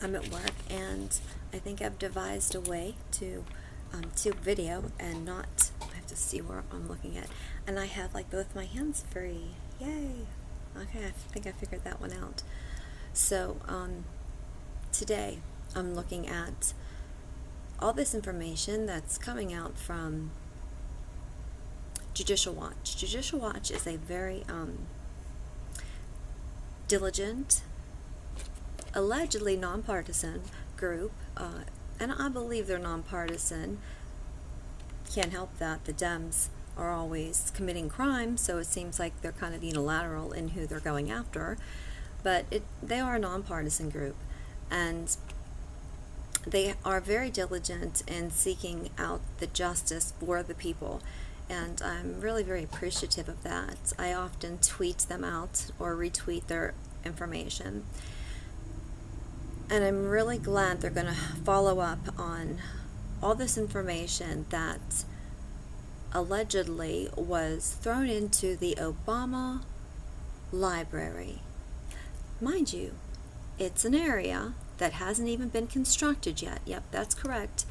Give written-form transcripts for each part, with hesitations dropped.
I'm at work, and I think I've devised a way to video and not. I have to see where I'm looking at, and I have like both my hands free. Yay! Okay, I think I figured that one out. So today I'm looking at all this information that's coming out from Judicial Watch. Judicial Watch is a very diligent, allegedly nonpartisan group, and I believe they're nonpartisan. Can't help that the Dems are always committing crimes, so it seems like they're kind of unilateral in who they're going after. But they are a nonpartisan group, and they are very diligent in seeking out the justice for the people. And I'm really very appreciative of that. I often tweet them out or retweet their information. And I'm really glad they're going to follow up on all this information that allegedly was thrown into the Obama library. Mind you, it's an area that hasn't even been constructed yet. Yep, that's correct.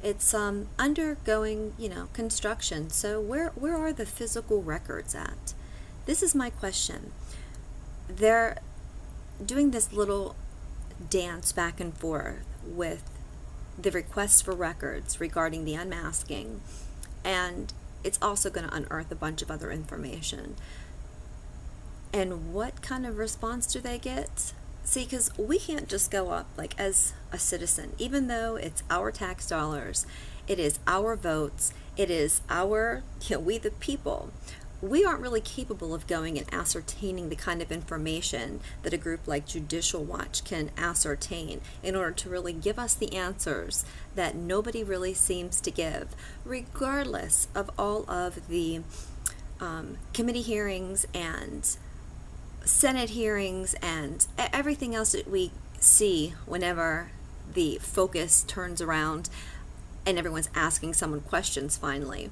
It's undergoing, construction. So where are the physical records at? This is my question. They're doing this little dance back and forth with the requests for records regarding the unmasking, and it's also going to unearth a bunch of other information. And what kind of response do they get? See, because we can't just go up, like, as a citizen, even though it's our tax dollars, it is our votes, it is our, we the people. We aren't really capable of going and ascertaining the kind of information that a group like Judicial Watch can ascertain in order to really give us the answers that nobody really seems to give, regardless of all of the committee hearings and Senate hearings and everything else that we see whenever the focus turns around and everyone's asking someone questions finally.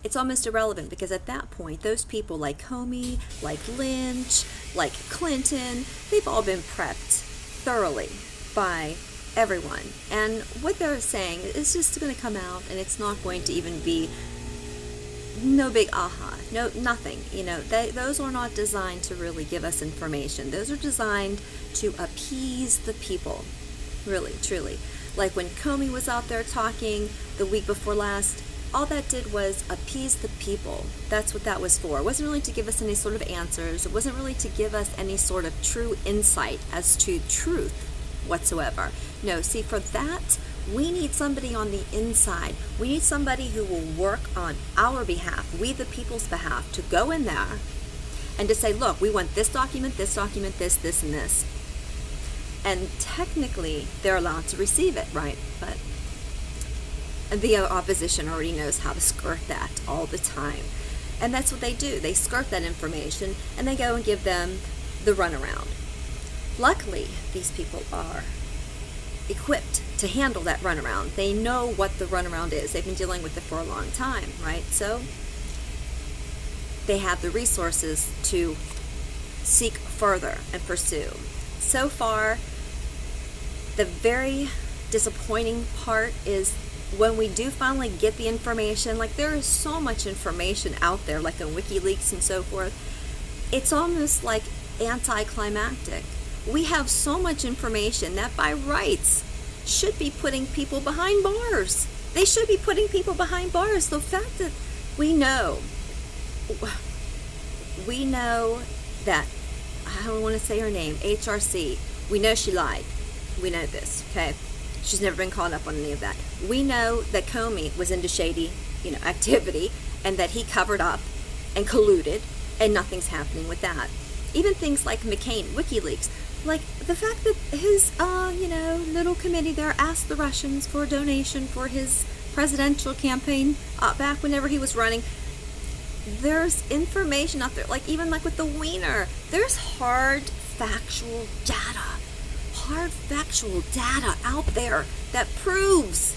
It's almost irrelevant, because at that point, those people like Comey, like Lynch, like Clinton, they've all been prepped thoroughly by everyone. And what they're saying is just going to come out, and it's not going to even be no big aha, no nothing. Those are not designed to really give us information. Those are designed to appease the people, really, truly. Like when Comey was out there talking the week before last, all that did was appease the people. That's what that was for. It wasn't really to give us any sort of answers. It wasn't really to give us any sort of true insight as to truth whatsoever. No, see, for that, we need somebody on the inside. We need somebody who will work on our behalf, we the people's behalf, to go in there and to say, look, we want this document, this, and this. And technically, they're allowed to receive it, right? But the opposition already knows how to skirt that all the time. And that's what they do. They skirt that information, and they go and give them the runaround. Luckily, these people are equipped to handle that runaround. They know what the runaround is. They've been dealing with it for a long time, right? So they have the resources to seek further and pursue. So far, the very disappointing part is when we do finally get the information. Like, there is so much information out there, like on Wikileaks and so forth. It's almost like anticlimactic. We have so much information that by rights should be putting people behind bars. They should be putting people behind bars. The fact that we know that, I don't want to say her name, HRC, we know she lied. We know this, okay? She's never been caught up on any of that. We know that Comey was into shady, activity, and that he covered up and colluded, and nothing's happening with that. Even things like McCain, WikiLeaks, like the fact that his, little committee there asked the Russians for a donation for his presidential campaign back whenever he was running. There's information out there, like even like with the Wiener, there's hard factual data out there that proves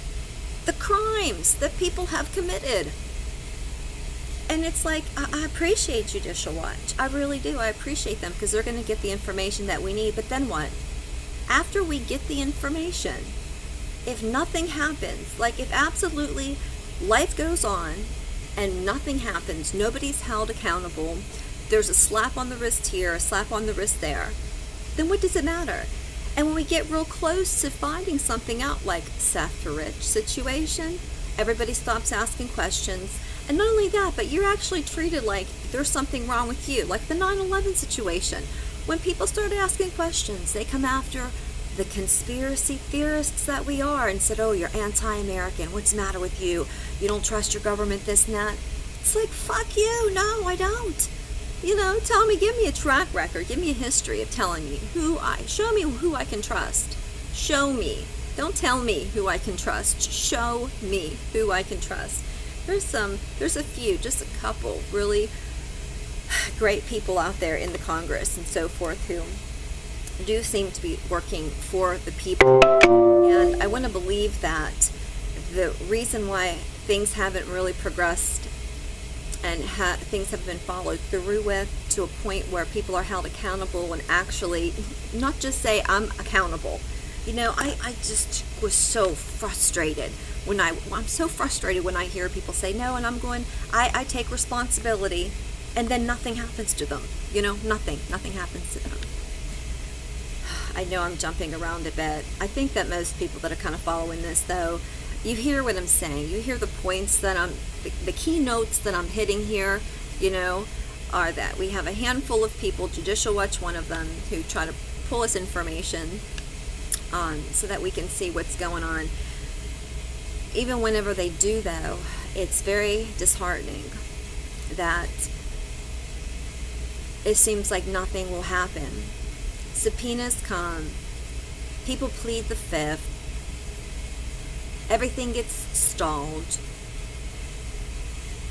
the crimes that people have committed. And it's like, I appreciate Judicial Watch. I really do. I appreciate them because they're going to get the information that we need. But then what? after we get the information, if nothing happens, like if absolutely life goes on and nothing happens, nobody's held accountable, there's a slap on the wrist here, a slap on the wrist there, then what does it matter? And when we get real close to finding something out, like Seth Rich situation, everybody stops asking questions. And not only that, but you're actually treated like there's something wrong with you, like the 9/11 situation. When people start asking questions, they come after the conspiracy theorists that we are and said, oh, you're anti-American. What's the matter with you? You don't trust your government, this and that. It's like, fuck you. No, I don't. Tell me, give me a track record. Give me a history of telling me show me who I can trust. Show me. Don't tell me who I can trust. Show me who I can trust. There's a few, just a couple really great people out there in the Congress and so forth who do seem to be working for the people. And I want to believe that the reason why things haven't really progressed and things have been followed through with to a point where people are held accountable and actually not just say, I'm accountable. I just was so frustrated I'm so frustrated when I hear people say no, and I take responsibility, and then nothing happens to them. Nothing happens to them. I know I'm jumping around a bit. I think that most people that are kind of following this, though, you hear what I'm saying. You hear the points that the key notes that I'm hitting here, are that we have a handful of people, Judicial Watch one of them, who try to pull us information so that we can see what's going on. Even whenever they do, though, it's very disheartening that it seems like nothing will happen. Subpoenas come, people plead the fifth, everything gets stalled.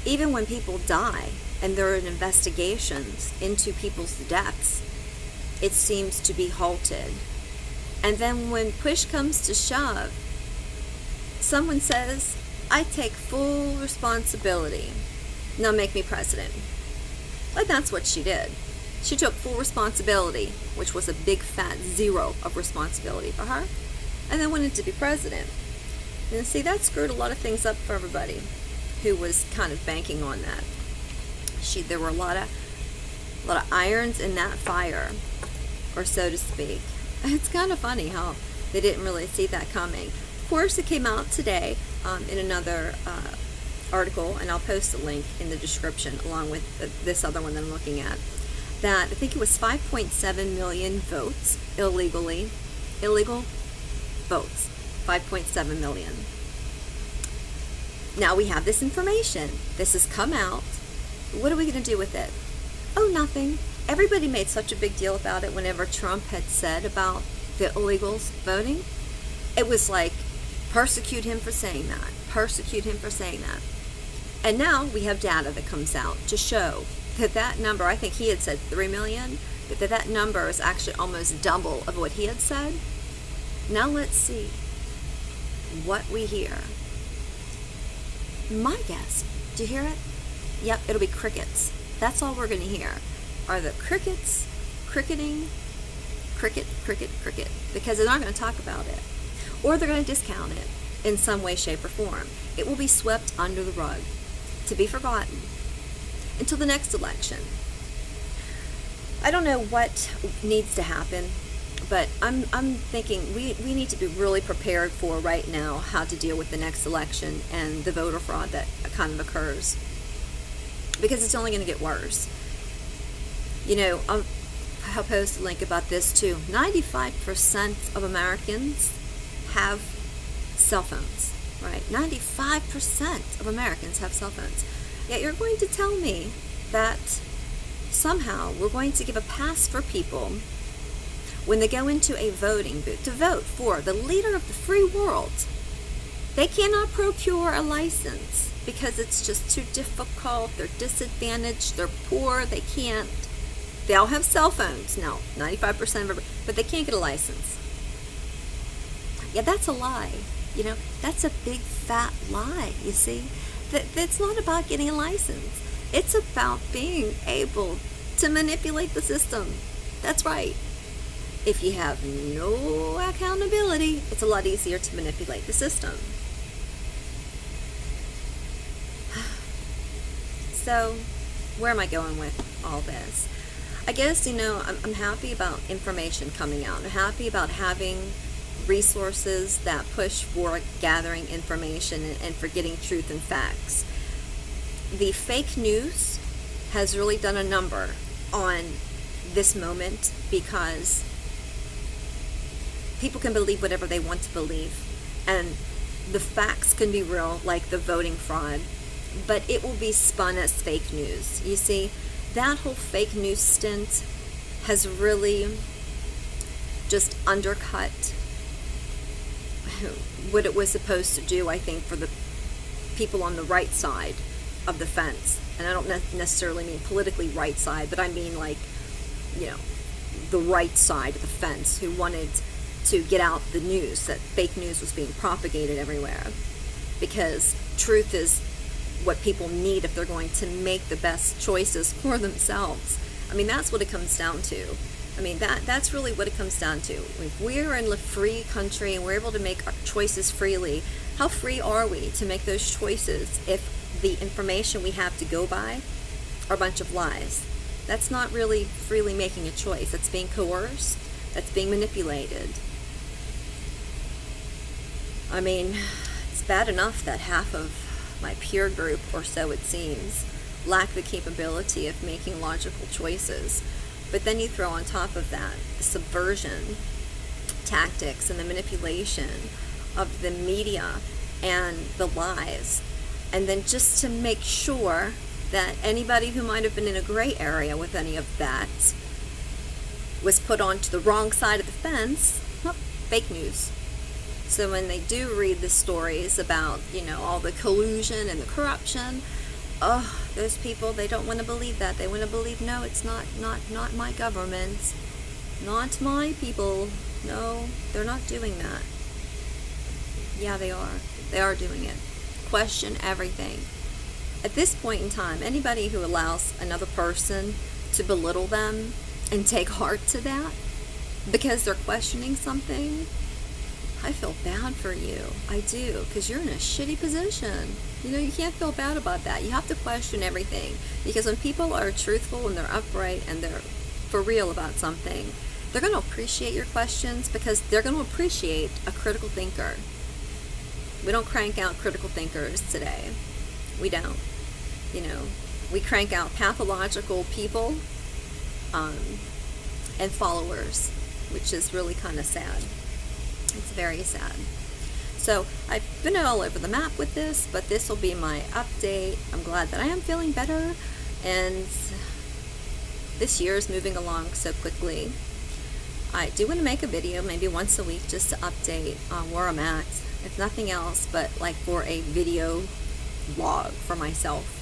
Even when people die and there are investigations into people's deaths, it seems to be halted. And then when push comes to shove, someone says, I take full responsibility. Now make me president. And that's what she did. She took full responsibility, which was a big fat zero of responsibility for her, and then wanted to be president. And see, that screwed a lot of things up for everybody who was kind of banking on that. There were a lot of irons in that fire, or so to speak. It's kind of funny how they didn't really see that coming. Of course, it came out today in another article, and I'll post a link in the description along with this other one that I'm looking at, that I think it was 5.7 million votes illegal votes, 5.7 million. Now we have this information. This has come out. What are we going to do with it? Oh, nothing. Everybody made such a big deal about it whenever Trump had said about the illegals voting. It was like, persecute him for saying that. Persecute him for saying that. And now we have data that comes out to show that number, I think he had said 3 million, but that number is actually almost double of what he had said. Now let's see what we hear. My guess, do you hear it? Yep, it'll be crickets. That's all we're going to hear. Are the crickets cricketing? Cricket, cricket, cricket. Because they're not going to talk about it. Or they're going to discount it in some way, shape, or form. It will be swept under the rug, to be forgotten, until the next election. I don't know what needs to happen, but I'm thinking we need to be really prepared for right now how to deal with the next election and the voter fraud that kind of occurs. Because it's only going to get worse. I'll post a link about this too. 95% of Americans have cell phones, right? 95% of Americans have cell phones. Yet you're going to tell me that somehow we're going to give a pass for people when they go into a voting booth to vote for the leader of the free world. They cannot procure a license because it's just too difficult. They're disadvantaged. They're poor. They can't. They all have cell phones. No, 95% of everybody, but they can't get a license. Yeah, that's a lie. That's a big fat lie, you see. It's not about getting a license. It's about being able to manipulate the system. That's right. If you have no accountability, it's a lot easier to manipulate the system. So, where am I going with all this? I guess, I'm happy about information coming out. I'm happy about having resources that push for gathering information and for getting truth and facts. The fake news has really done a number on this moment because people can believe whatever they want to believe, and the facts can be real, like the voting fraud, but it will be spun as fake news. You see, that whole fake news stint has really just undercut what it was supposed to do, I think, for the people on the right side of the fence. And I don't necessarily mean politically right side, but I mean like, the right side of the fence, who wanted to get out the news that fake news was being propagated everywhere. Because truth is what people need if they're going to make the best choices for themselves. I mean, that's what it comes down to. I mean, that's really what it comes down to. If we're in a free country and we're able to make our choices freely, how free are we to make those choices if the information we have to go by are a bunch of lies? That's not really freely making a choice. That's being coerced. That's being manipulated. I mean, it's bad enough that half of my peer group, or so it seems, lack the capability of making logical choices. But then you throw on top of that the subversion tactics and the manipulation of the media and the lies. And then just to make sure that anybody who might have been in a gray area with any of that was put onto the wrong side of the fence, well, fake news. So when they do read the stories about, all the collusion and the corruption, those people, they don't want to believe that. They want to believe, no, it's not my government, not my people. No, they're not doing that. Yeah, they are. They are doing it. Question everything. At this point in time, anybody who allows another person to belittle them and take heart to that because they're questioning something, I feel bad for you. I do, because you're in a shitty position. You can't feel bad about that. You have to question everything, because when people are truthful and they're upright and they're for real about something, they're going to appreciate your questions because they're going to appreciate a critical thinker. We don't crank out critical thinkers today. We don't. We crank out pathological people and followers, which is really kind of sad. It's very sad. So I've been all over the map with this, but this will be my update. I'm glad that I am feeling better, and this year is moving along so quickly. I do want to make a video maybe once a week just to update where I'm at, if nothing else, but like for a video vlog for myself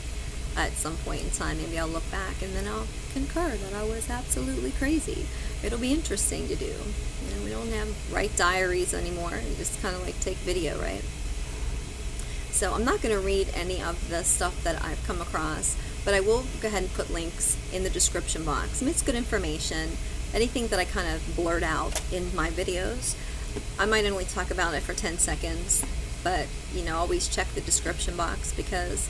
at some point in time. Maybe I'll look back and then I'll concur that I was absolutely crazy. It'll be interesting to do. We don't have write diaries anymore. You just kind of like take video, right? So I'm not going to read any of the stuff that I've come across, but I will go ahead and put links in the description box. It's good information. Anything that I kind of blurt out in my videos, I might only talk about it for 10 seconds, but always check the description box, because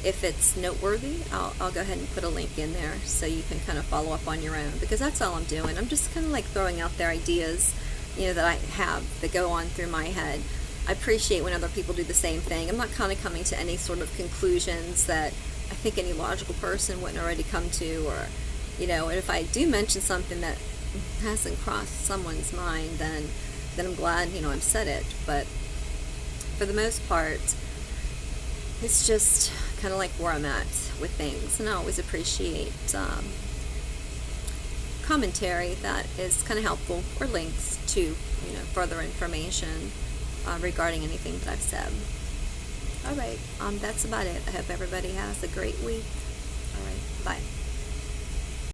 if it's noteworthy, I'll go ahead and put a link in there so you can kind of follow up on your own, because that's all I'm doing. I'm just kind of like throwing out their ideas, that I have that go on through my head. I appreciate when other people do the same thing. I'm not kind of coming to any sort of conclusions that I think any logical person wouldn't already come to, or, and if I do mention something that hasn't crossed someone's mind, then I'm glad, I've said it. But for the most part, it's just kind of like where I'm at with things, and I always appreciate commentary that is kind of helpful, or links to further information regarding anything that I've said. All right, that's about it. I hope everybody has a great week. All right, bye.